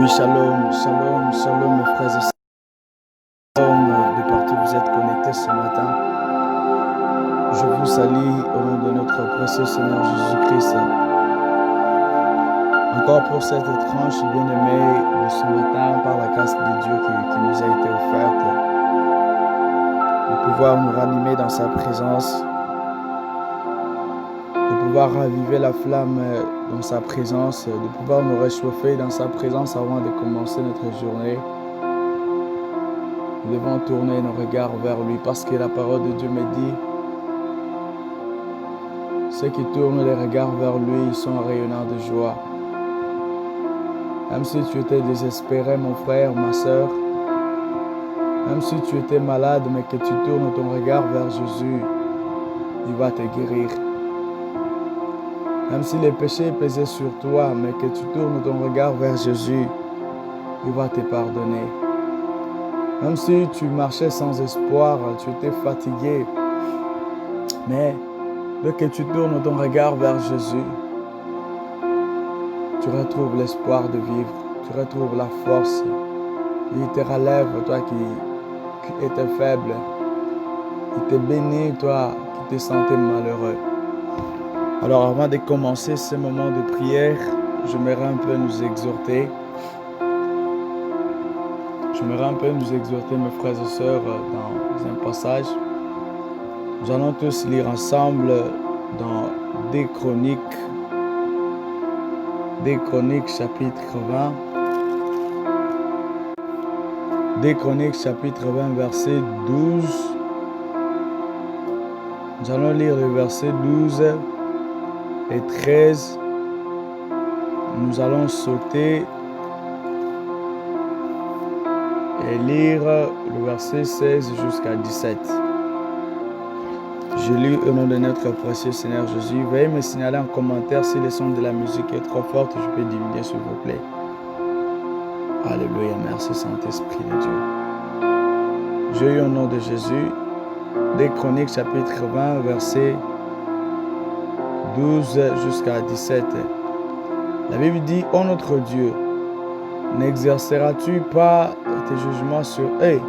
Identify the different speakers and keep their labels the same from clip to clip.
Speaker 1: Shalom, shalom, shalom mes frères et sœurs, shalom de partout où vous êtes connectés ce matin. Je vous salue au nom de notre précieux Seigneur Jésus-Christ. Encore pour cette tranche bien-aimée de ce matin par la grâce de Dieu qui nous a été offerte, de pouvoir nous ranimer dans sa présence, de pouvoir raviver la flamme dans sa présence, de pouvoir nous réchauffer dans sa présence avant de commencer notre journée. Nous devons tourner nos regards vers lui parce que la parole de Dieu me dit ceux qui tournent les regards vers lui, ils sont rayonnants de joie. Même si tu étais désespéré, mon frère, ma soeur, même si tu étais malade, mais que tu tournes ton regard vers Jésus, il va te guérir. Même si les péchés pesaient sur toi, mais que tu tournes ton regard vers Jésus, il va te pardonner. Même si tu marchais sans espoir, tu étais fatigué, mais dès que tu tournes ton regard vers Jésus, tu retrouves l'espoir de vivre, tu retrouves la force. Il te relève, toi qui étais faible. Il te bénit, toi qui te sentais malheureux. Alors avant de commencer ce moment de prière, j'aimerais un peu nous exhorter. J'aimerais un peu nous exhorter, mes frères et sœurs, dans un passage. Nous allons tous lire ensemble dans 2 Chroniques chapitre 20. 2 Chroniques chapitre 20 verset 12. Nous allons lire le verset 12 et 13. Nous allons sauter et lire le verset 16 jusqu'à 17. Je lis au nom de notre précieux Seigneur Jésus. Veuillez me signaler en commentaire si le son de la musique est trop fort, je peux diminuer s'il vous plaît. Alléluia, merci Saint-Esprit de Dieu. Je lis au nom de Jésus. 2 Chroniques chapitre 20 verset 12 jusqu'à 17. La Bible dit: ô notre Dieu, n'exerceras-tu pas tes jugements sur eux?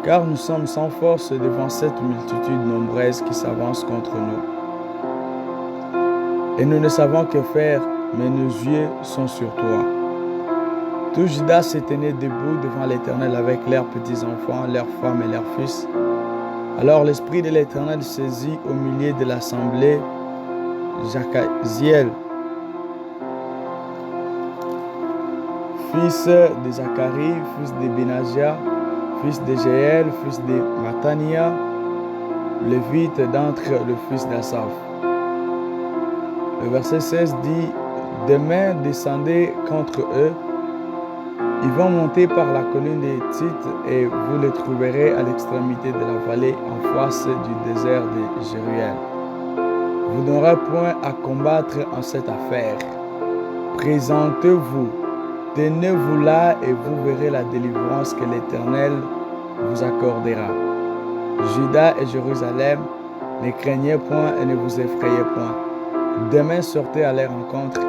Speaker 1: Car nous sommes sans force devant cette multitude nombreuse qui s'avance contre nous. Et nous ne savons que faire, mais nos yeux sont sur toi. Tout Juda s'est tenu debout devant l'Éternel avec leurs petits-enfants, leurs femmes et leurs fils. Alors l'Esprit de l'Éternel saisit au milieu de l'assemblée Jacaziel, fils de Zacharie, fils de Benaja, fils de Jéel, fils de Matania, lévite d'entre le fils d'Asaph. Le verset 16 dit: demain descendez contre eux, ils vont monter par la colline des Hittites et vous les trouverez à l'extrémité de la vallée en face du désert de Jéruel. Vous n'aurez point à combattre en cette affaire. Présentez-vous, tenez-vous là et vous verrez la délivrance que l'Éternel vous accordera. Juda et Jérusalem, ne craignez point et ne vous effrayez point. Demain sortez à leur rencontre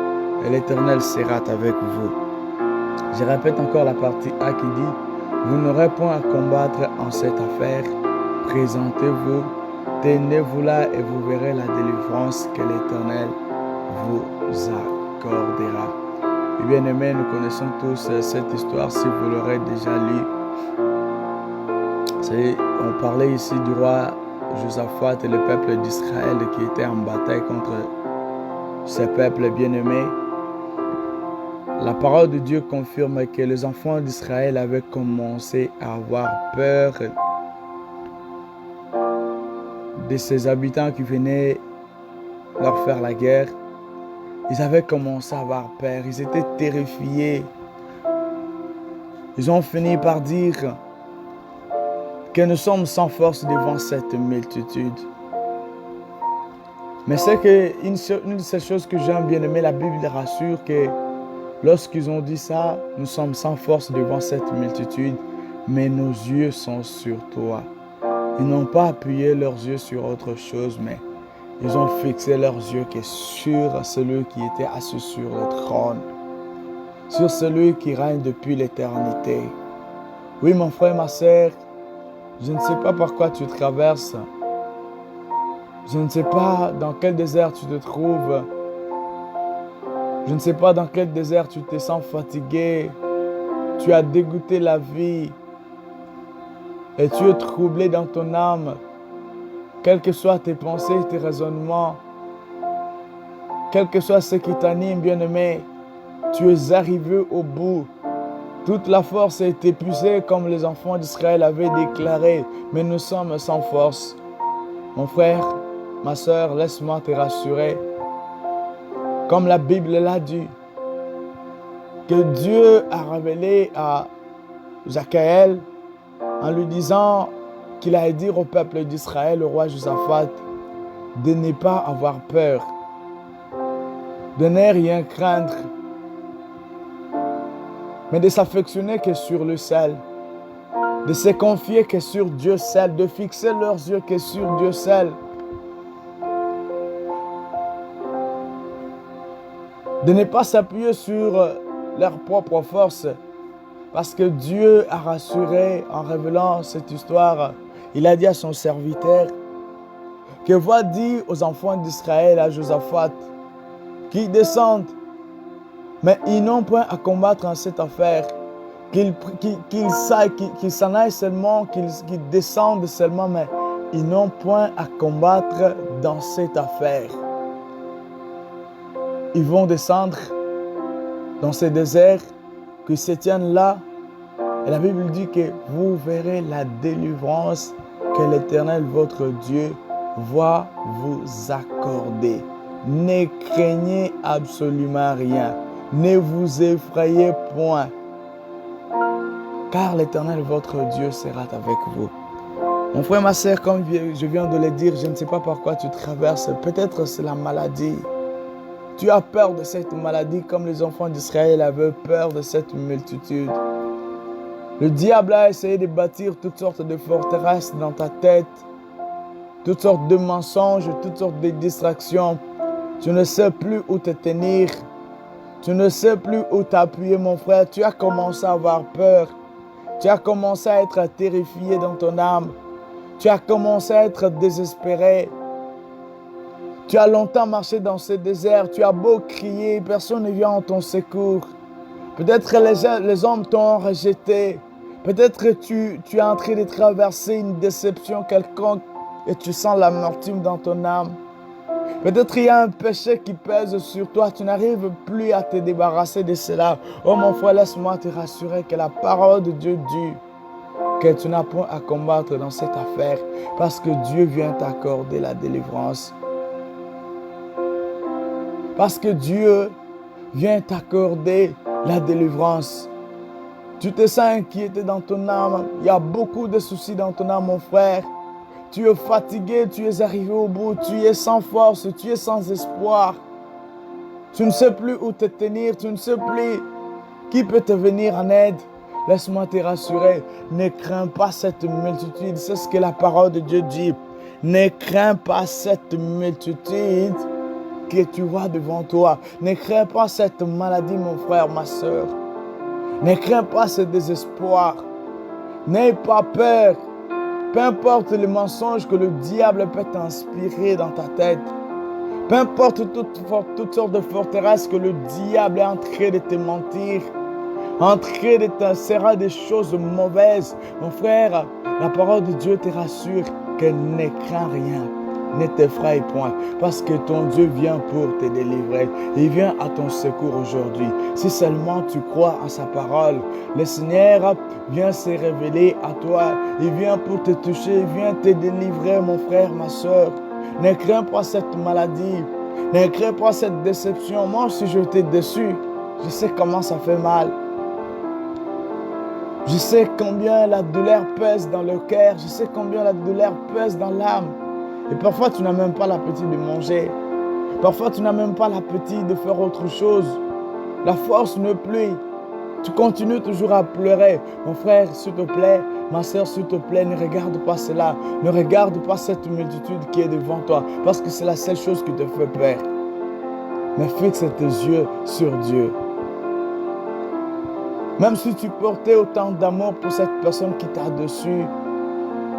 Speaker 1: et l'Éternel sera avec vous. Je répète encore la partie A qui dit: vous n'aurez point à combattre en cette affaire. Présentez-vous, tenez-vous là et vous verrez la délivrance que l'Éternel vous accordera. Et bien aimés, nous connaissons tous cette histoire si vous l'aurez déjà lue. On parlait ici du roi Josaphat et le peuple d'Israël qui était en bataille contre ce peuple bien-aimé. La parole de Dieu confirme que les enfants d'Israël avaient commencé à avoir peur de ces habitants qui venaient leur faire la guerre. Ils avaient commencé à avoir peur, ils étaient terrifiés. Ils ont fini par dire que nous sommes sans force devant cette multitude. Mais c'est une de ces choses que j'aime bien aimer, la Bible rassure que lorsqu'ils ont dit ça, nous sommes sans force devant cette multitude, mais nos yeux sont sur toi. Ils n'ont pas appuyé leurs yeux sur autre chose, mais ils ont fixé leurs yeux sur celui qui était assis sur le trône. sur celui qui règne depuis l'éternité. Oui, mon frère, ma sœur, je ne sais pas par quoi tu traverses. Je ne sais pas dans quel désert tu te trouves. Je ne sais pas dans quel désert tu te sens fatigué. Tu as dégoûté la vie et tu es troublé dans ton âme. Quelles que soient tes pensées, tes raisonnements, quel que soit ce qui t'anime, bien-aimé, tu es arrivé au bout. Toute la force est épuisée comme les enfants d'Israël avaient déclaré, mais nous sommes sans force. Mon frère, ma sœur, laisse-moi te rassurer. Comme la Bible l'a dit, que Dieu a révélé à Zachaël en lui disant qu'il a dit au peuple d'Israël, au roi Josaphat, de ne pas avoir peur, de ne rien craindre, mais de s'affectionner que sur le seul, de se confier que sur Dieu seul, de fixer leurs yeux que sur Dieu seul, de ne pas s'appuyer sur leur propre force, parce que Dieu a rassuré en révélant cette histoire. Il a dit à son serviteur que va dire aux enfants d'Israël, à Josaphat, qu'ils descendent, mais ils n'ont point à combattre en cette affaire, qu'ils s'en aillent seulement, qu'ils descendent seulement, mais ils n'ont point à combattre dans cette affaire. Ils vont descendre dans ce désert, qu'ils se tiennent là. Et la Bible dit que vous verrez la délivrance que l'Éternel, votre Dieu, va vous accorder. Ne craignez absolument rien. Ne vous effrayez point. Car l'Éternel, votre Dieu, sera avec vous. Mon frère, ma sœur, comme je viens de le dire, je ne sais pas par quoi tu traverses. Peut-être c'est la maladie. Tu as peur de cette maladie comme les enfants d'Israël avaient peur de cette multitude. Le diable a essayé de bâtir toutes sortes de forteresses dans ta tête, toutes sortes de mensonges, toutes sortes de distractions. Tu ne sais plus où te tenir. Tu ne sais plus où t'appuyer, mon frère. Tu as commencé à avoir peur. Tu as commencé à être terrifié dans ton âme. Tu as commencé à être désespéré. Tu as longtemps marché dans ce désert. Tu as beau crier, personne ne vient en ton secours. Peut-être que les hommes t'ont rejeté. Peut-être que tu es en train de traverser une déception quelconque et tu sens l'amertume dans ton âme. Peut-être qu'il y a un péché qui pèse sur toi. Tu n'arrives plus à te débarrasser de cela. Oh mon frère, laisse-moi te rassurer que la parole de Dieu dit que tu n'as point à combattre dans cette affaire parce que Dieu vient t'accorder la délivrance. Parce que Dieu vient t'accorder la délivrance. Tu te sens inquiété dans ton âme. Il y a beaucoup de soucis dans ton âme, mon frère. Tu es fatigué, tu es arrivé au bout, tu es sans force, tu es sans espoir. Tu ne sais plus où te tenir, tu ne sais plus qui peut te venir en aide. Laisse-moi te rassurer, ne crains pas cette multitude. C'est ce que la parole de Dieu dit. Ne crains pas cette multitude que tu vois devant toi. Ne crains pas cette maladie, mon frère, ma soeur. Ne crains pas ce désespoir. N'aie pas peur. Peu importe les mensonges que le diable peut t'inspirer dans ta tête. Peu importe toutes sortes de forteresses que le diable est en train de te mentir. En train de t'insérer des choses mauvaises. Mon frère, la parole de Dieu te rassure que ne crains rien. Ne t'effraie point, parce que ton Dieu vient pour te délivrer. Il vient à ton secours aujourd'hui. Si seulement tu crois en sa parole, le Seigneur vient se révéler à toi. Il vient pour te toucher, il vient te délivrer, mon frère, ma soeur. Ne crains pas cette maladie. Ne crains pas cette déception. Moi, si je t'ai déçu, je sais comment ça fait mal. Je sais combien la douleur pèse dans le cœur. Je sais combien la douleur pèse dans l'âme. Et parfois, tu n'as même pas l'appétit de manger. Parfois, tu n'as même pas l'appétit de faire autre chose. La force ne plus. Tu continues toujours à pleurer. Mon frère, s'il te plaît, ma soeur, s'il te plaît, ne regarde pas cela. Ne regarde pas cette multitude qui est devant toi. Parce que c'est la seule chose qui te fait peur. Mais fixe tes yeux sur Dieu. Même si tu portais autant d'amour pour cette personne qui t'a dessus,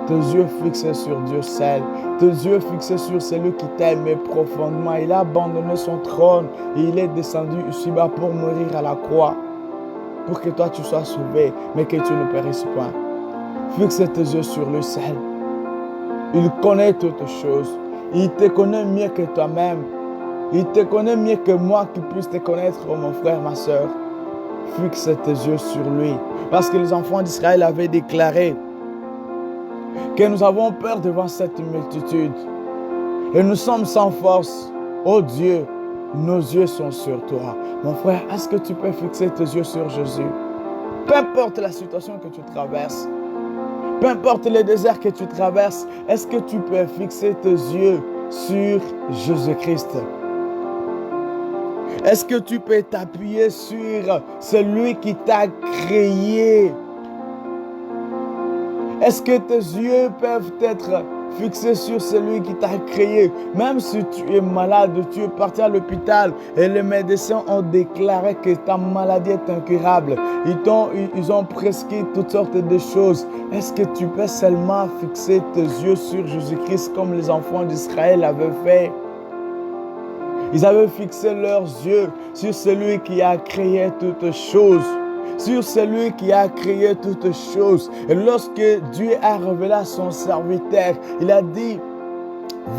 Speaker 1: tes yeux fixés sur Dieu seul, tes yeux fixés sur celui qui t'a aimé profondément. Il a abandonné son trône et il est descendu ici-bas pour mourir à la croix, pour que toi tu sois sauvé, mais que tu ne périsses pas. Fixe tes yeux sur lui seul. Il connaît toutes choses. Il te connaît mieux que toi-même. Il te connaît mieux que moi qui puisse te connaître, mon frère, ma soeur. Fixe tes yeux sur lui. Parce que les enfants d'Israël avaient déclaré que nous avons peur devant cette multitude. Et nous sommes sans force. Oh Dieu, nos yeux sont sur toi. Mon frère, est-ce que tu peux fixer tes yeux sur Jésus? Peu importe la situation que tu traverses, peu importe les déserts que tu traverses, est-ce que tu peux fixer tes yeux sur Jésus-Christ? Est-ce que tu peux t'appuyer sur celui qui t'a créé? Est-ce que tes yeux peuvent être fixés sur celui qui t'a créé? Même si tu es malade, tu es parti à l'hôpital et les médecins ont déclaré que ta maladie est incurable. Ils ont prescrit toutes sortes de choses. Est-ce que tu peux seulement fixer tes yeux sur Jésus-Christ comme les enfants d'Israël avaient fait? Ils avaient fixé leurs yeux sur celui qui a créé toutes choses. Sur celui qui a créé toutes choses. Et lorsque Dieu a révélé à son serviteur, il a dit,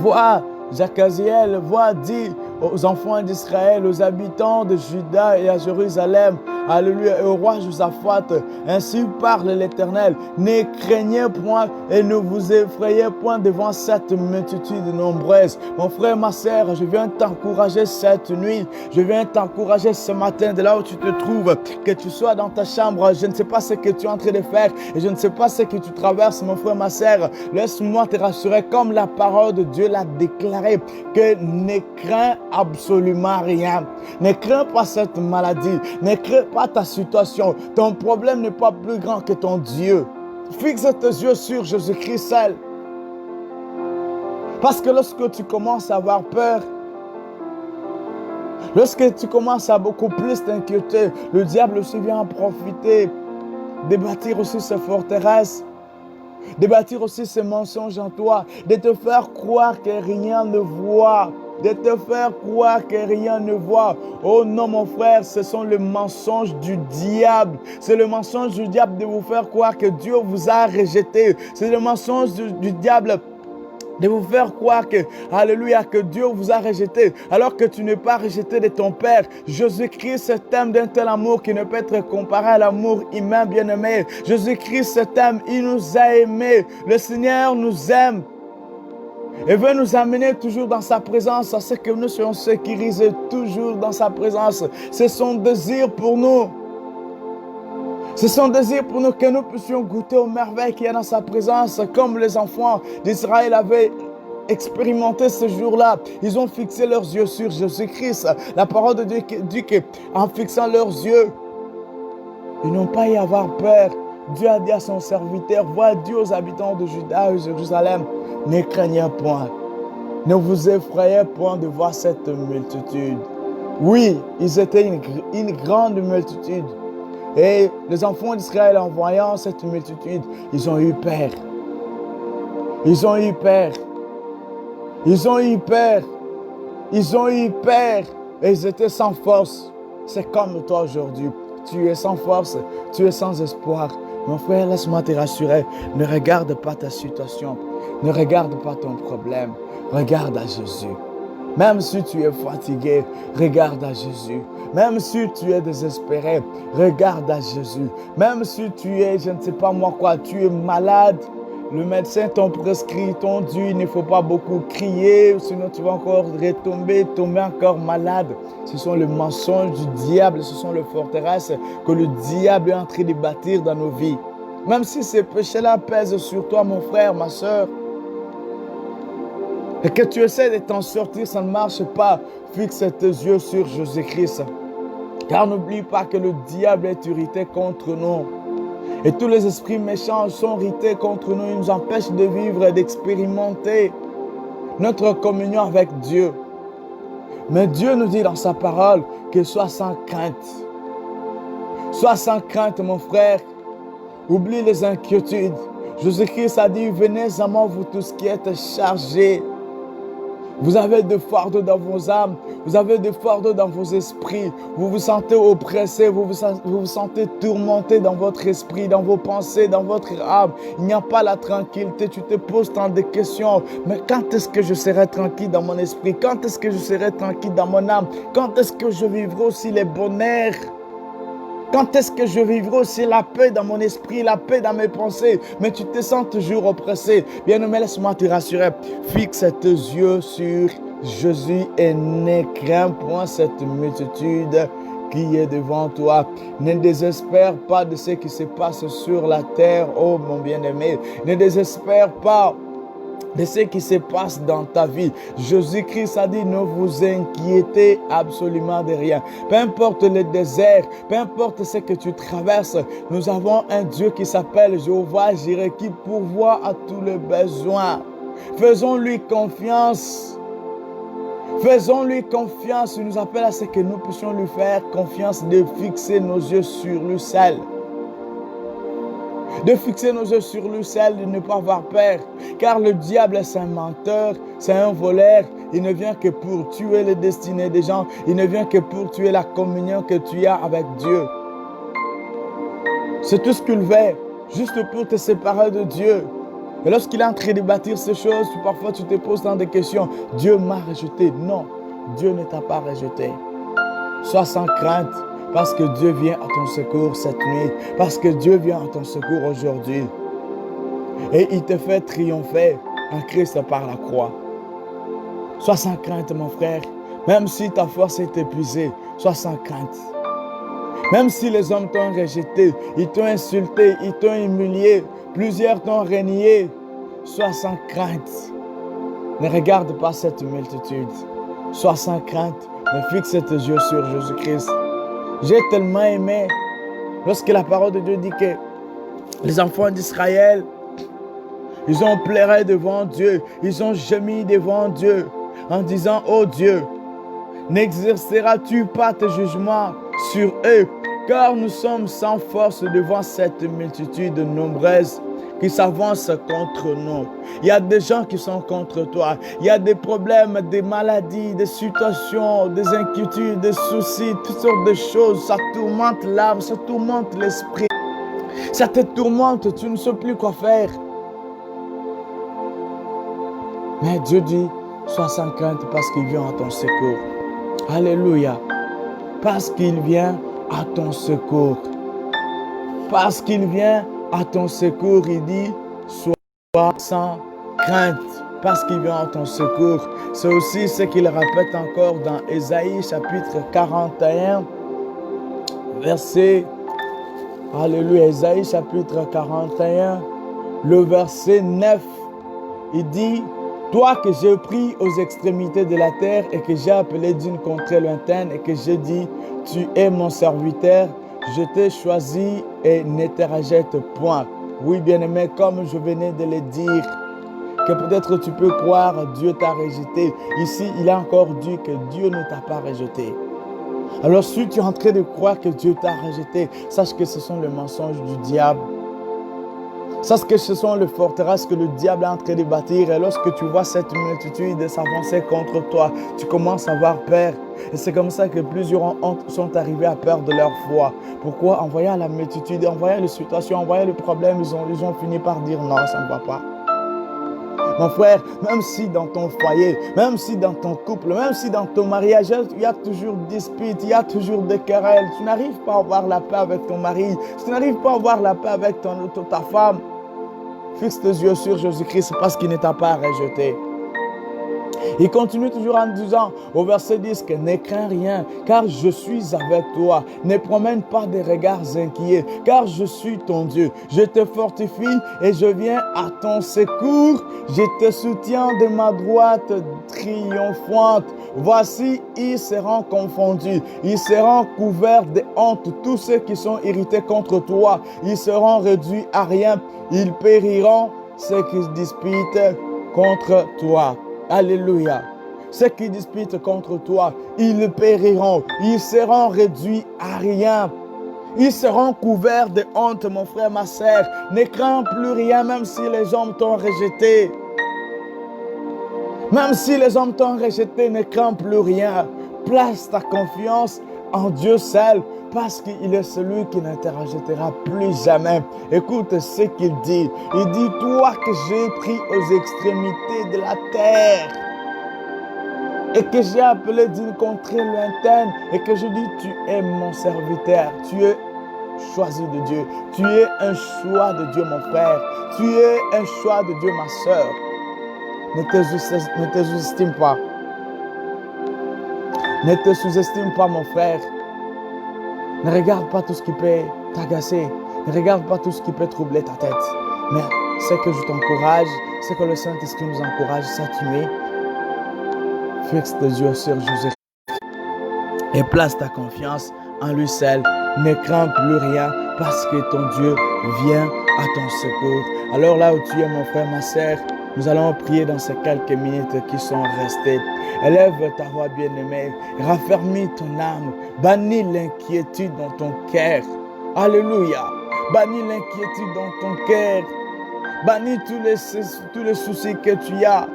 Speaker 1: vois, Jacaziel, vois, dis aux enfants d'Israël, aux habitants de Juda et à Jérusalem, alléluia, et au roi Josaphat, ainsi parle l'Éternel, ne craignez point et ne vous effrayez point devant cette multitude nombreuse. Mon frère, ma sœur, je viens t'encourager cette nuit, je viens t'encourager ce matin de là où tu te trouves, que tu sois dans ta chambre, je ne sais pas ce que tu es en train de faire et je ne sais pas ce que tu traverses, mon frère, ma sœur, laisse-moi te rassurer comme la parole de Dieu l'a déclaré, que ne crains absolument rien. Ne crains pas cette maladie. Ne crains pas ta situation. Ton problème n'est pas plus grand que ton Dieu. Fixe tes yeux sur Jésus-Christ seul. Parce que lorsque tu commences à avoir peur, lorsque tu commences à beaucoup plus t'inquiéter, le diable aussi vient en profiter, de bâtir aussi ses forteresses, de bâtir aussi ces mensonges en toi, de te faire croire que rien ne voit, de te faire croire que rien ne voit. Oh non, mon frère, ce sont les mensonges du diable. C'est le mensonge du diable de vous faire croire que Dieu vous a rejeté. C'est le mensonge du diable de vous faire croire que, alléluia, que Dieu vous a rejeté, alors que tu n'es pas rejeté de ton Père. Jésus-Christ t'aime d'un tel amour qui ne peut être comparé à l'amour humain bien-aimé. Jésus-Christ t'aime, il nous a aimés. Le Seigneur nous aime et veut nous amener toujours dans sa présence, à ce que nous soyons sécurisés toujours dans sa présence. C'est son désir pour nous. C'est son désir pour nous que nous puissions goûter aux merveilles qu'il y a dans sa présence, comme les enfants d'Israël avaient expérimenté ce jour-là. Ils ont fixé leurs yeux sur Jésus-Christ. La parole de Dieu dit qu'en fixant leurs yeux, ils n'ont pas eu à avoir peur. Dieu a dit à son serviteur, vois Dieu aux habitants de Juda et Jérusalem, ne craignez point, ne vous effrayez point de voir cette multitude. Oui, ils étaient une grande multitude. Et les enfants d'Israël, en voyant cette multitude, ils ont eu peur. Ils ont eu peur. Ils ont eu peur. Ils ont eu peur. Et ils étaient sans force. C'est comme toi aujourd'hui. Tu es sans force. Tu es sans espoir. Mon frère, laisse-moi te rassurer. Ne regarde pas ta situation. Ne regarde pas ton problème. Regarde à Jésus. Même si tu es fatigué, regarde à Jésus. Même si tu es désespéré, regarde à Jésus. Même si tu es, je ne sais pas moi quoi, tu es malade, le médecin t'a prescrit, t'ont dit, il ne faut pas beaucoup crier, sinon tu vas encore tomber encore malade. Ce sont les mensonges du diable, ce sont les forteresses que le diable est en train de bâtir dans nos vies. Même si ces péchés-là pèsent sur toi, mon frère, ma soeur, et que tu essaies de t'en sortir, ça ne marche pas. Fixe tes yeux sur Jésus-Christ. Car n'oublie pas que le diable est irrité contre nous. Et tous les esprits méchants sont irrités contre nous. Ils nous empêchent de vivre et d'expérimenter notre communion avec Dieu. Mais Dieu nous dit dans sa parole que sois sans crainte. Sois sans crainte, mon frère. Oublie les inquiétudes. Jésus-Christ a dit, venez à moi, vous tous qui êtes chargés. Vous avez des fardeaux dans vos âmes, vous avez des fardeaux dans vos esprits, vous vous sentez oppressé, vous vous sentez tourmenté dans votre esprit, dans vos pensées, dans votre âme. Il n'y a pas la tranquillité, tu te poses tant de questions. Mais quand est-ce que je serai tranquille dans mon esprit? Quand est-ce que je serai tranquille dans mon âme? Quand est-ce que je vivrai aussi les bonheurs? Quand est-ce que je vivrai aussi la paix dans mon esprit, la paix dans mes pensées? Mais tu te sens toujours oppressé. Bien-aimé, laisse-moi te rassurer. Fixe tes yeux sur Jésus et ne crains point cette multitude qui est devant toi. Ne désespère pas de ce qui se passe sur la terre, oh mon bien-aimé. Ne désespère pas de ce qui se passe dans ta vie. Jésus-Christ a dit, ne vous inquiétez absolument de rien. Peu importe le désert, peu importe ce que tu traverses, nous avons un Dieu qui s'appelle Jéhovah Jireh, qui pourvoit à tous les besoins. Faisons-lui confiance. Faisons-lui confiance. Il nous appelle à ce que nous puissions lui faire confiance, de fixer nos yeux sur lui seul. De fixer nos yeux sur lui seul, de ne pas avoir peur. Car le diable est un menteur, c'est un voleur. Il ne vient que pour tuer les destinées des gens. Il ne vient que pour tuer la communion que tu as avec Dieu. C'est tout ce qu'il veut, juste pour te séparer de Dieu. Et lorsqu'il est en train de bâtir ces choses, parfois tu te poses dans des questions. Dieu m'a rejeté. Non, Dieu ne t'a pas rejeté. Sois sans crainte. Parce que Dieu vient à ton secours cette nuit. Parce que Dieu vient à ton secours aujourd'hui. Et il te fait triompher en Christ par la croix. Sois sans crainte, mon frère. Même si ta force est épuisée, sois sans crainte. Même si les hommes t'ont rejeté, ils t'ont insulté, ils t'ont humilié, plusieurs t'ont renié, sois sans crainte. Ne regarde pas cette multitude. Sois sans crainte, mais fixe tes yeux sur Jésus-Christ. J'ai tellement aimé lorsque la parole de Dieu dit que les enfants d'Israël, ils ont pleuré devant Dieu, ils ont gémi devant Dieu en disant, oh Dieu, n'exerceras-tu pas tes jugements sur eux, car nous sommes sans force devant cette multitude nombreuse qui s'avancent contre nous. Il y a des gens qui sont contre toi. Il y a des problèmes, des maladies, des situations, des inquiétudes, des soucis, toutes sortes de choses. Ça tourmente l'âme, ça tourmente l'esprit. Ça te tourmente, tu ne sais plus quoi faire. Mais Dieu dit, sois sans crainte parce qu'il vient à ton secours. Alléluia. Parce qu'il vient à ton secours. Parce qu'il vient à ton secours, il dit, sois sans crainte, parce qu'il vient à ton secours. C'est aussi ce qu'il répète encore dans Ésaïe chapitre 41, verset, alléluia, Ésaïe chapitre 41, le verset 9, il dit, toi que j'ai pris aux extrémités de la terre et que j'ai appelé d'une contrée lointaine et que j'ai dit, tu es mon serviteur, je t'ai choisi et ne te rejette point. Oui, bien-aimé, comme je venais de le dire, que peut-être tu peux croire Dieu t'a rejeté. Ici, il a encore dit que Dieu ne t'a pas rejeté. Alors, si tu es en train de croire que Dieu t'a rejeté, sache que ce sont les mensonges du diable. Sache que ce sont les forteresses que le diable est en train de bâtir. Et lorsque tu vois cette multitude s'avancer contre toi, tu commences à avoir peur. Et c'est comme ça que plusieurs sont arrivés à perdre leur foi. Pourquoi? En voyant la multitude, en voyant les situations, en voyant les problèmes, ils ont fini par dire non, ça ne va pas. Mon frère, même si dans ton foyer, même si dans ton couple, même si dans ton mariage, il y a toujours des disputes, il y a toujours des querelles, tu n'arrives pas à avoir la paix avec ton mari, tu n'arrives pas à avoir la paix avec ta femme, fixe tes yeux sur Jésus-Christ parce qu'il ne t'a pas rejeté. Il continue toujours en disant au verset 10 que ne crains rien car je suis avec toi. Ne promène pas des regards inquiets car je suis ton Dieu. Je te fortifie et je viens à ton secours. Je te soutiens de ma droite triomphante. Voici, ils seront confondus. Ils seront couverts de honte. Tous ceux qui sont irrités contre toi, ils seront réduits à rien. Ils périront ceux qui se disputent contre toi. Alléluia. Ceux qui disputent contre toi, ils périront. Ils seront réduits à rien. Ils seront couverts de honte, mon frère, ma sœur. Ne crains plus rien, même si les hommes t'ont rejeté. Même si les hommes t'ont rejeté, ne crains plus rien. Place ta confiance en Dieu seul, parce qu'il est celui qui ne te rejettera plus jamais. Écoute ce qu'il dit. Il dit, toi que j'ai pris aux extrémités de la terre et que j'ai appelé d'une contrée lointaine et que je dis, tu es mon serviteur, tu es choisi de Dieu. Tu es un choix de Dieu, mon frère. Tu es un choix de Dieu, ma soeur. Ne te sous-estime pas. Ne te sous-estime pas, mon frère. Ne regarde pas tout ce qui peut t'agacer. Ne regarde pas tout ce qui peut troubler ta tête. Mais c'est que je t'encourage, c'est que le Saint-Esprit nous encourage, c'est tu es. Fixe tes yeux sur Jésus et place ta confiance en lui seul. Ne crains plus rien parce que ton Dieu vient à ton secours. Alors là où tu es, mon frère, ma sœur, nous allons prier dans ces quelques minutes qui sont restées. Élève ta voix bien-aimée, raffermis ton âme, bannis l'inquiétude dans ton cœur. Alléluia. Bannis l'inquiétude dans ton cœur. Bannis tous les soucis que tu as.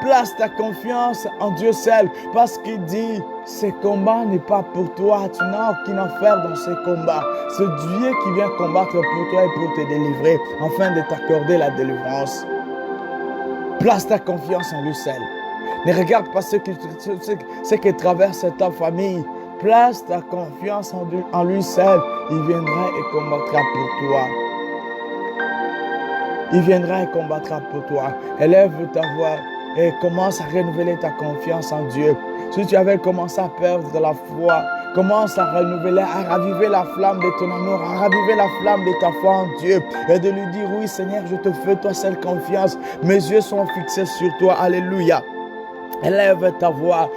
Speaker 1: Place ta confiance en Dieu seul parce qu'il dit, ce combat n'est pas pour toi, tu n'as aucune affaire dans ce combat. C'est Dieu qui vient combattre pour toi et pour te délivrer, afin de t'accorder la délivrance. Place ta confiance en lui seul. Ne regarde pas ce que traverse ta famille. Place ta confiance en lui seul. Il viendra et combattra pour toi. Il viendra et combattra pour toi. Élève ta voix et commence à renouveler ta confiance en Dieu. Si tu avais commencé à perdre la foi, commence à renouveler, à raviver la flamme de ton amour, à raviver la flamme de ta foi en Dieu et de lui dire, oui Seigneur, je te fais toi seule confiance. Mes yeux sont fixés sur toi. Alléluia. Élève ta voix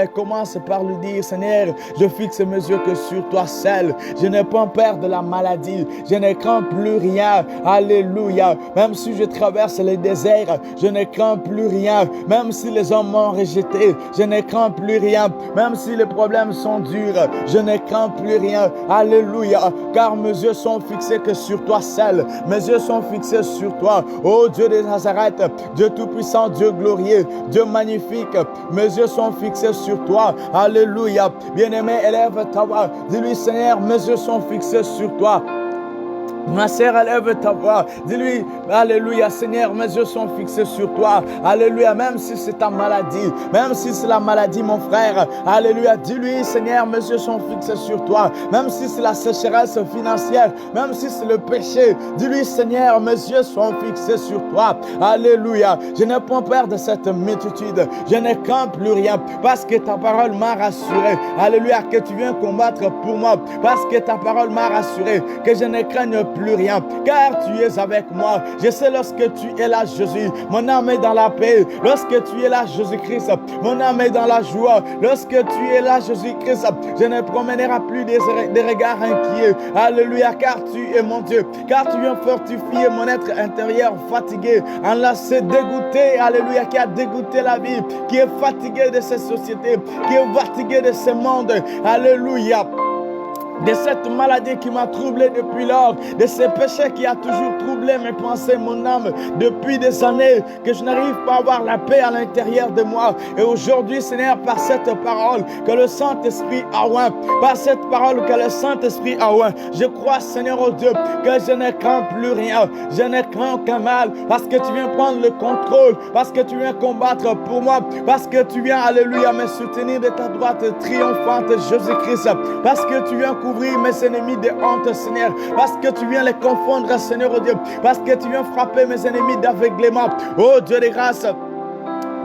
Speaker 1: et commence par lui dire, Seigneur, je fixe mes yeux que sur toi seul. Je n'ai pas peur de la maladie, je ne crains plus rien. Alléluia. Même si je traverse les déserts, je ne crains plus rien. Même si les hommes m'ont rejeté, je ne crains plus rien. Même si les problèmes sont durs, je ne crains plus rien. Alléluia. Car mes yeux sont fixés que sur toi seul. Mes yeux sont fixés sur toi. Oh Dieu de Nazareth, Dieu tout-puissant, Dieu glorieux, Dieu magnifique, mes yeux sont fixés sur toi. Alléluia. Bien-aimé, élève ta voix. Dis-lui, Seigneur, mes yeux sont fixés sur toi. Ma sœur, élève ta voix. Dis-lui, alléluia, Seigneur, mes yeux sont fixés sur toi. Alléluia, même si c'est ta maladie, même si c'est la maladie, mon frère. Alléluia, dis-lui, Seigneur, mes yeux sont fixés sur toi. Même si c'est la sécheresse financière, même si c'est le péché, dis-lui, Seigneur, mes yeux sont fixés sur toi. Alléluia, je n'ai pas peur de cette multitude. Je ne crains plus rien parce que ta parole m'a rassuré. Alléluia, que tu viens combattre pour moi parce que ta parole m'a rassuré. Que je ne craigne plus rien, car tu es avec moi. Je sais lorsque tu es là, Jésus, mon âme est dans la paix. Lorsque tu es là, Jésus-Christ, mon âme est dans la joie. Lorsque tu es là, Jésus-Christ, je ne promènerai plus des regards inquiets. Alléluia, car tu es mon Dieu, car tu viens fortifier mon être intérieur fatigué, enlacé, dégoûté. Alléluia, qui a dégoûté la vie, qui est fatigué de cette société, qui est fatigué de ce monde. Alléluia. De cette maladie qui m'a troublé depuis lors, de ce péché qui a toujours troublé mes pensées, mon âme, depuis des années, que je n'arrive pas à avoir la paix à l'intérieur de moi. Et aujourd'hui, Seigneur, par cette parole que le Saint-Esprit a oint, par cette parole que le Saint-Esprit a oint, je crois, Seigneur, oh Dieu, que je ne crains plus rien, je ne crains aucun mal, parce que tu viens prendre le contrôle, parce que tu viens combattre pour moi, parce que tu viens, alléluia, me soutenir de ta droite triomphante, Jésus-Christ, parce que tu viens couvrir mes ennemis de honte, Seigneur, parce que tu viens les confondre, Seigneur, oh Dieu, parce que tu viens frapper mes ennemis d'aveuglement, oh Dieu de grâce.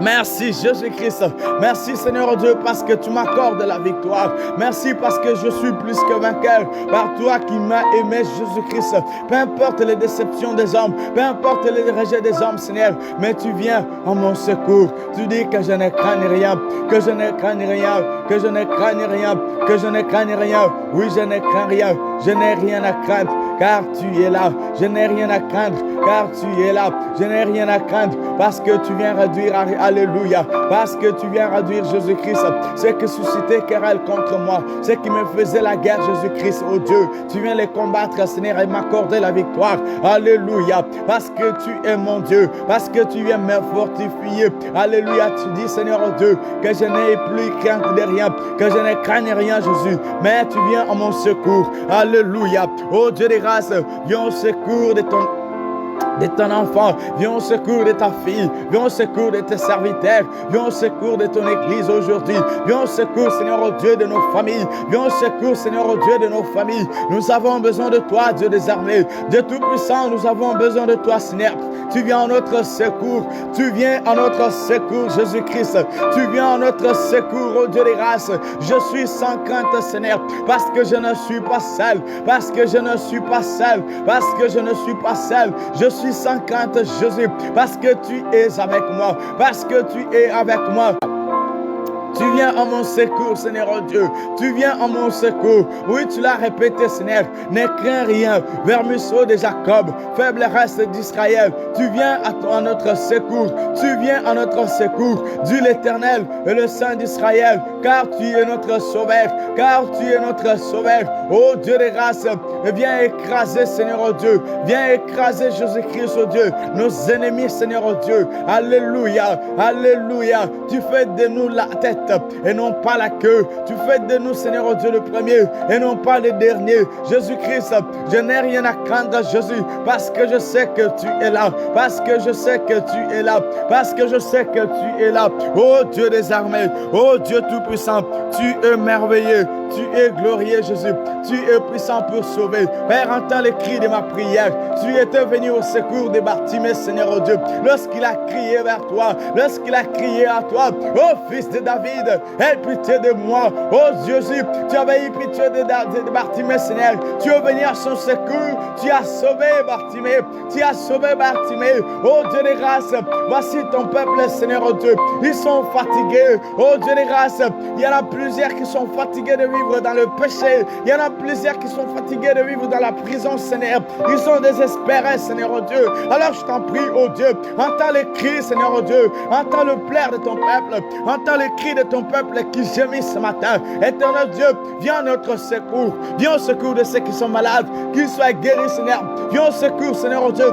Speaker 1: Merci Jésus-Christ. Merci Seigneur Dieu parce que tu m'accordes la victoire. Merci parce que je suis plus que vainqueur par toi qui m'as aimé, Jésus-Christ. Peu importe les déceptions des hommes, peu importe les rejets des hommes, Seigneur, mais tu viens en mon secours. Tu dis que je ne crains rien, que je ne crains rien, que je ne crains rien, que je ne crains rien. Oui, je ne crains rien. Je n'ai rien à craindre car tu es là. Je n'ai rien à craindre, car tu es là. Je n'ai rien à craindre, parce que tu viens réduire, alléluia, parce que tu viens réduire Jésus-Christ, ce qui suscitait querelle contre moi, ce qui me faisait la guerre, Jésus-Christ, oh Dieu, tu viens les combattre, Seigneur, et m'accorder la victoire, alléluia, parce que tu es mon Dieu, parce que tu viens me fortifier, alléluia, tu dis, Seigneur, oh Dieu, que je n'ai plus crainte de rien, que je ne craigne rien, Jésus, mais tu viens en mon secours, alléluia, oh Dieu des grâces, viens au secours de ton enfant, viens au secours de ta fille, viens au secours de tes serviteurs, viens au secours de ton église aujourd'hui, viens au secours, Seigneur, au Dieu de nos familles, viens au secours, Seigneur, au Dieu de nos familles. Nous avons besoin de toi, Dieu des armées, Dieu tout-puissant, nous avons besoin de toi, Seigneur. Tu viens en notre secours, tu viens en notre secours, Jésus-Christ, tu viens en notre secours, oh Dieu des grâces. Je suis sans crainte, Seigneur, parce que je ne suis pas seul, parce que je ne suis pas seul, parce que je ne suis pas seul. Je suis sans crainte, Jésus, parce que tu es avec moi, parce que tu es avec moi. Tu viens en mon secours, Seigneur, oh Dieu. Tu viens en mon secours. Oui, tu l'as répété, Seigneur. Ne crains rien. Vermisseau de Jacob, faible reste d'Israël. Tu viens à notre secours. Tu viens à notre secours. Dieu l'Éternel et le Saint d'Israël. Car tu es notre sauveur. Car tu es notre sauveur. Oh Dieu de grâce, viens écraser, Seigneur, oh Dieu. Viens écraser Jésus-Christ, oh Dieu. Nos ennemis, Seigneur, oh Dieu. Alléluia. Alléluia. Tu fais de nous la tête et non pas la queue. Tu fais de nous, Seigneur, oh Dieu, le premier et non pas le dernier. Jésus-Christ, je n'ai rien à craindre, Jésus, parce que je sais que tu es là, parce que je sais que tu es là, parce que je sais que tu es là. Oh Dieu des armées, oh Dieu tout-puissant, tu es merveilleux, tu es glorieux, Jésus, tu es puissant pour sauver. Père, entends les cris de ma prière. Tu étais venu au secours de Bartimée, Seigneur, oh Dieu, lorsqu'il a crié vers toi, lorsqu'il a crié à toi, oh Fils de David, aie pitié de moi. Oh Jésus, tu avais eu pitié de Bartimée, Seigneur. Tu es venu à son secours. Tu as sauvé Bartimée. Tu as sauvé Bartimée. Oh Dieu de grâce, voici ton peuple, Seigneur, oh Dieu. Ils sont fatigués. Oh Dieu de grâce, il y en a plusieurs qui sont fatigués de vivre dans le péché. Il y en a plusieurs qui sont fatigués de vivre dans la prison, Seigneur. Ils sont désespérés, Seigneur, oh Dieu. Alors je t'en prie, oh Dieu, entends les cris, Seigneur, oh Dieu. Entends le pleur de ton peuple. Entends les cris de ton peuple qui gémit ce matin. Éternel Dieu, viens à notre secours. Viens au secours de ceux qui sont malades, qu'ils soient guéris, Seigneur. Viens au secours, Seigneur, oh Dieu,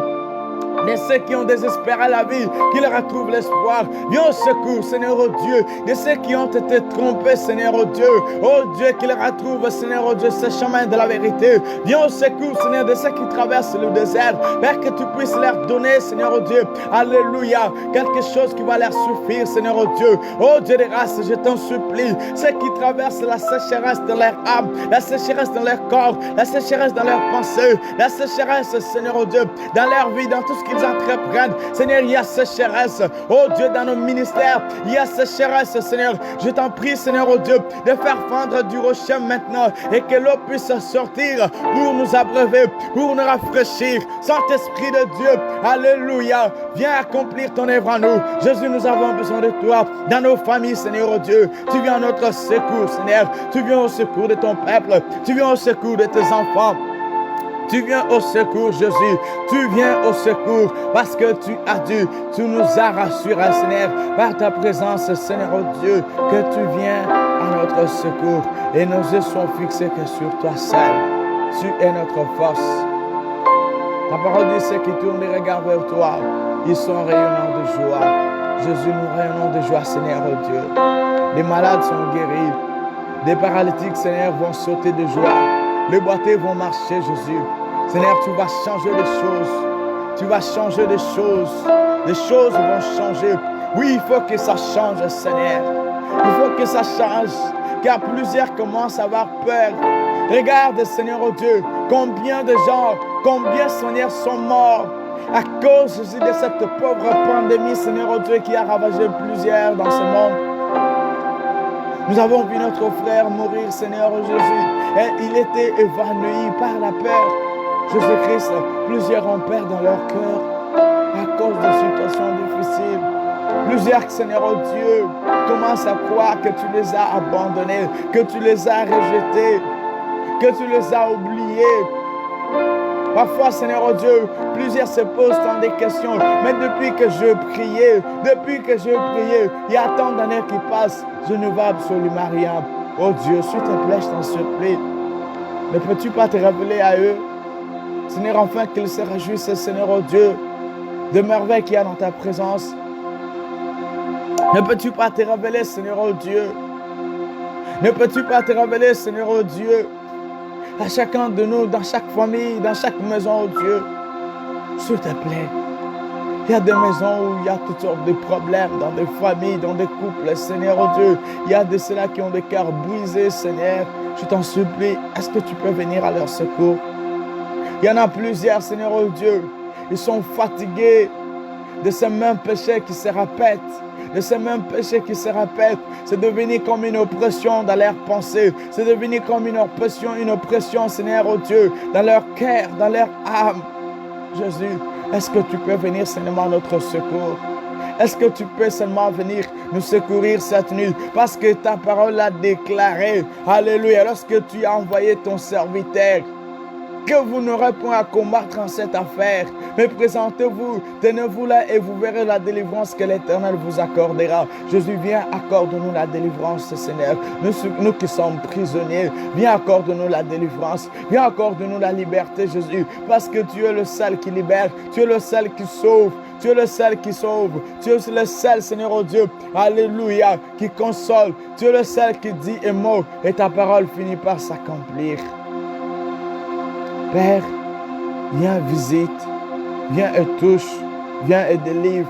Speaker 1: de ceux qui ont désespéré la vie, qu'ils retrouvent l'espoir. Viens au secours, Seigneur, oh Dieu, de ceux qui ont été trompés, Seigneur, oh Dieu. Oh Dieu, qu'ils retrouvent, Seigneur, oh Dieu, ce chemin de la vérité. Viens au secours, Seigneur, de ceux qui traversent le désert. Père, que tu puisses leur donner, Seigneur, oh Dieu, alléluia, quelque chose qui va leur suffire, Seigneur, oh Dieu. Oh Dieu de grâce, je t'en supplie, ceux qui traversent la sécheresse de leur âme, la sécheresse dans leur corps, la sécheresse dans leurs pensées, la sécheresse, Seigneur, oh Dieu, dans leur vie, dans tout ce qu'ils entreprennent. Seigneur, il y a sécheresse, oh Dieu, dans nos ministères, il y a sécheresse, Seigneur. Je t'en prie, Seigneur, oh Dieu, de faire fendre du rocher maintenant et que l'eau puisse sortir pour nous abreuver, pour nous rafraîchir. Saint-Esprit de Dieu, alléluia, viens accomplir ton œuvre en nous. Jésus, nous avons besoin de toi dans nos familles, Seigneur, oh Dieu. Tu viens à notre secours, Seigneur. Tu viens au secours de ton peuple. Tu viens au secours de tes enfants. Tu viens au secours, Jésus. Tu viens au secours parce que tu as dit, tu nous as rassurés, Seigneur, par ta présence, Seigneur, oh Dieu, que tu viens à notre secours. Et nos yeux sont fixés que sur toi seul. Tu es notre force. Ta parole dit, ceux qui tournent les regards vers toi, ils sont rayonnants de joie. Jésus, nous rayonnons de joie, Seigneur, oh Dieu. Les malades sont guéris. Des paralytiques, Seigneur, vont sauter de joie. Les boiteux vont marcher, Jésus. Seigneur, tu vas changer les choses. Tu vas changer les choses. Les choses vont changer. Oui, il faut que ça change, Seigneur. Il faut que ça change. Car plusieurs commencent à avoir peur. Regarde, Seigneur, oh Dieu, combien de gens, combien, Seigneur, sont morts à cause, Jésus, de cette pauvre pandémie, Seigneur, oh Dieu, qui a ravagé plusieurs dans ce monde. Nous avons vu notre frère mourir, Seigneur Jésus, et il était évanoui par la peur. Jésus-Christ, plusieurs ont peur dans leur cœur à cause de situations difficiles. Plusieurs, Seigneur oh Dieu, commencent à croire que tu les as abandonnés, que tu les as rejetés, que tu les as oubliés. Parfois, Seigneur oh Dieu, plusieurs se posent tant des questions. Mais depuis que je priais, il y a tant d'années qui passent, je ne vois absolument rien. Oh Dieu, s'il te plaît, je t'en supplie. Ne peux-tu pas te révéler à eux? Seigneur, enfin qu'ils se réjouissent, Seigneur oh Dieu, de merveilles qu'il y a dans ta présence. Ne peux-tu pas te révéler, Seigneur oh Dieu? Ne peux-tu pas te révéler, Seigneur oh Dieu, à chacun de nous, dans chaque famille, dans chaque maison, oh Dieu? S'il te plaît. Il y a des maisons où il y a toutes sortes de problèmes, dans des familles, dans des couples, Seigneur oh Dieu. Il y a de ceux-là qui ont des cœurs brisés, Seigneur. Je t'en supplie, est-ce que tu peux venir à leur secours? Il y en a plusieurs, Seigneur oh Dieu. Ils sont fatigués de ces mêmes péchés qui se répètent. De ces mêmes péchés qui se répètent. C'est devenu comme une oppression dans leurs pensées. C'est devenu comme une oppression, Seigneur oh Dieu, dans leur cœur, dans leur âme. Jésus, est-ce que tu peux venir seulement à notre secours? Est-ce que tu peux seulement venir nous secourir cette nuit? Parce que ta parole l'a déclaré. Alléluia. Lorsque tu as envoyé ton serviteur, que vous n'aurez point à combattre en cette affaire. Mais présentez-vous, tenez-vous là et vous verrez la délivrance que l'Éternel vous accordera. Jésus, viens, accorde-nous la délivrance, Seigneur. Nous qui sommes prisonniers, viens, accorde-nous la délivrance. Viens, accorde-nous la liberté, Jésus. Parce que tu es le seul qui libère, tu es le seul qui sauve. Tu es le seul qui sauve. Tu es le seul, Seigneur oh Dieu, alléluia, qui console. Tu es le seul qui dit un mot et ta parole finit par s'accomplir. Père, viens visite, viens et touche, viens et délivre,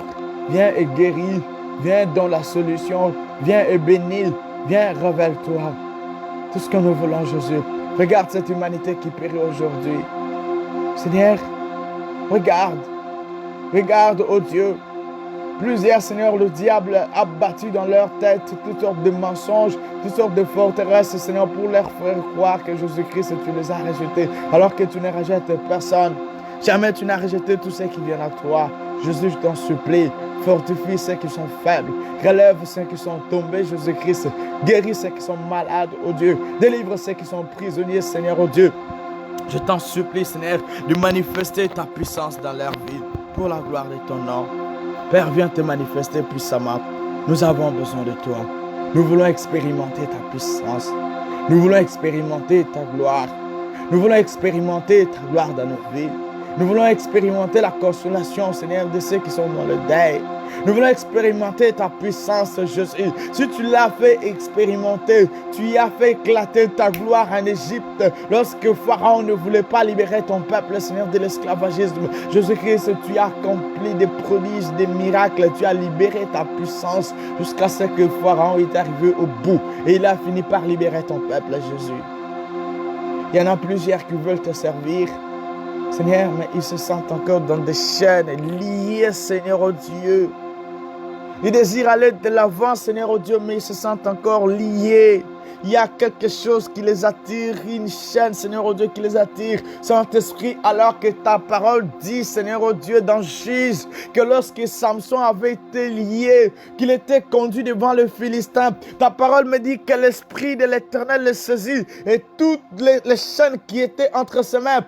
Speaker 1: viens et guéris, viens dans la solution, viens et bénis, viens révèle-toi. Tout ce que nous voulons, Jésus. Regarde cette humanité qui périt aujourd'hui. Seigneur, regarde, oh Dieu. Plusieurs, Seigneur, le diable a battu dans leur tête toutes sortes de mensonges, toutes sortes de forteresses, Seigneur, pour leur faire croire que Jésus-Christ, tu les as rejetés, alors que tu ne rejettes personne. Jamais tu n'as rejeté tous ceux qui viennent à toi. Jésus, je t'en supplie, fortifie ceux qui sont faibles, relève ceux qui sont tombés, Jésus-Christ, guéris ceux qui sont malades, oh Dieu, délivre ceux qui sont prisonniers, Seigneur, oh Dieu. Je t'en supplie, Seigneur, de manifester ta puissance dans leur vie, pour la gloire de ton nom. Père, viens te manifester puissamment. Nous avons besoin de toi. Nous voulons expérimenter ta puissance. Nous voulons expérimenter ta gloire. Nous voulons expérimenter ta gloire dans nos vies. Nous voulons expérimenter la consolation, Seigneur, de ceux qui sont dans le deuil. Nous voulons expérimenter ta puissance, Jésus. Si tu l'as fait expérimenter, tu y as fait éclater ta gloire en Égypte. Lorsque Pharaon ne voulait pas libérer ton peuple, Seigneur, de l'esclavagisme. Jésus-Christ, tu as accompli des prodiges, des miracles. Tu as libéré ta puissance jusqu'à ce que Pharaon est arrivé au bout. Et il a fini par libérer ton peuple, Jésus. Il y en a plusieurs qui veulent te servir, Seigneur, mais ils se sentent encore dans des chaînes liées, Seigneur, oh Dieu. Ils désirent aller de l'avant, Seigneur, oh Dieu, mais ils se sentent encore liés. Il y a quelque chose qui les attire, une chaîne, Seigneur, oh Dieu, qui les attire. Saint-Esprit, alors que ta parole dit, Seigneur, oh Dieu, dans Juge, que lorsque Samson avait été lié, qu'il était conduit devant le Philistin, ta parole me dit que l'Esprit de l'Éternel le saisit et toutes les chaînes qui étaient entre ses mains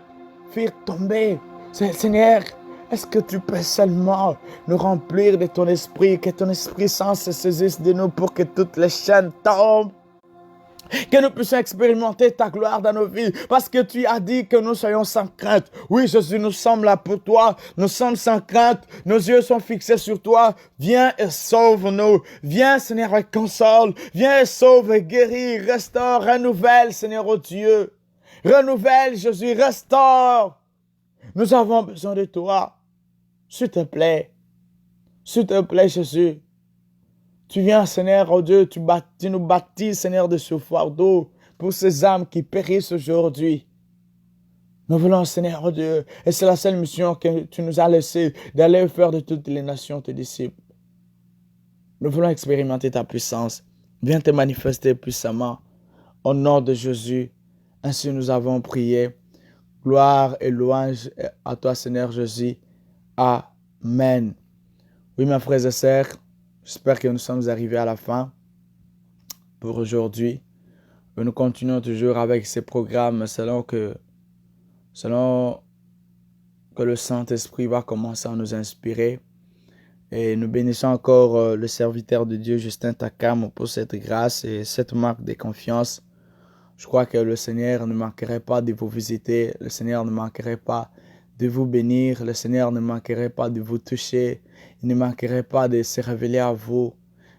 Speaker 1: firent tomber. Seigneur, est-ce que tu peux seulement nous remplir de ton esprit, que ton Esprit Saint se saisisse de nous pour que toutes les chaînes tombent, que nous puissions expérimenter ta gloire dans nos vies, parce que tu as dit que nous soyons sans crainte. Oui, Jésus, nous sommes là pour toi, nous sommes sans crainte, nos yeux sont fixés sur toi. Viens et sauve-nous, viens, Seigneur, et console, viens et sauve et guéris, restaure, renouvelle, Seigneur, oh Dieu. Renouvelle, Jésus, restaure. Nous avons besoin de toi. S'il te plaît, Jésus. Tu viens, Seigneur, oh Dieu, tu nous baptises, Seigneur, de ce fardeau pour ces âmes qui périssent aujourd'hui. Nous voulons, Seigneur, oh Dieu, et c'est la seule mission que tu nous as laissée, d'aller faire de toutes les nations tes disciples. Nous voulons expérimenter ta puissance. Viens te manifester puissamment. Au nom de Jésus, ainsi nous avons prié. Gloire et louange à toi, Seigneur Jésus. Amen. Oui, mes frères et sœurs, j'espère que nous sommes arrivés à la fin pour aujourd'hui. Nous continuons toujours avec ces programmes selon que le Saint-Esprit va commencer à nous inspirer. Et nous bénissons encore le serviteur de Dieu, Justin Takam, pour cette grâce et cette marque de confiance. Je crois que le Seigneur ne manquerait pas de vous visiter, le Seigneur ne manquerait pas de vous bénir, le Seigneur ne manquerait pas de vous toucher, il ne manquerait pas de se révéler à vous.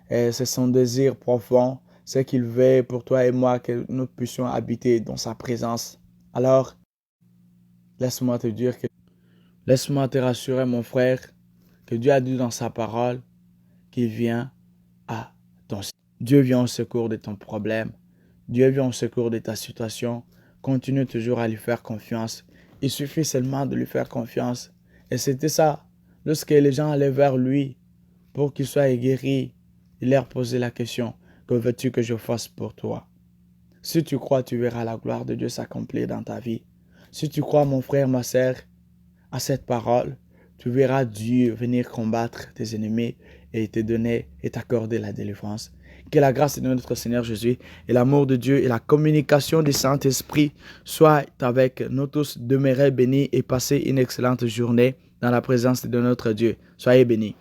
Speaker 1: Et c'est son désir profond, c'est qu'il veut pour toi et moi que nous puissions habiter dans sa présence. Alors, laisse-moi te rassurer mon frère, que Dieu a dit dans sa parole qu'il vient à ton secours. Dieu vient au secours de ton problème. Dieu vient au secours de ta situation. Continue toujours à lui faire confiance. Il suffit seulement de lui faire confiance. Et c'était ça. Lorsque les gens allaient vers lui pour qu'il soit guéri, il leur posait la question, que veux-tu que je fasse pour toi? Si tu crois, tu verras la gloire de Dieu s'accomplir dans ta vie. Si tu crois, mon frère, ma sœur, à cette parole, tu verras Dieu venir combattre tes ennemis et te donner et t'accorder la délivrance. Que la grâce de notre Seigneur Jésus et l'amour de Dieu et la communication du Saint-Esprit soient avec nous tous. Demeurez bénis et passez une excellente journée dans la présence de notre Dieu. Soyez bénis.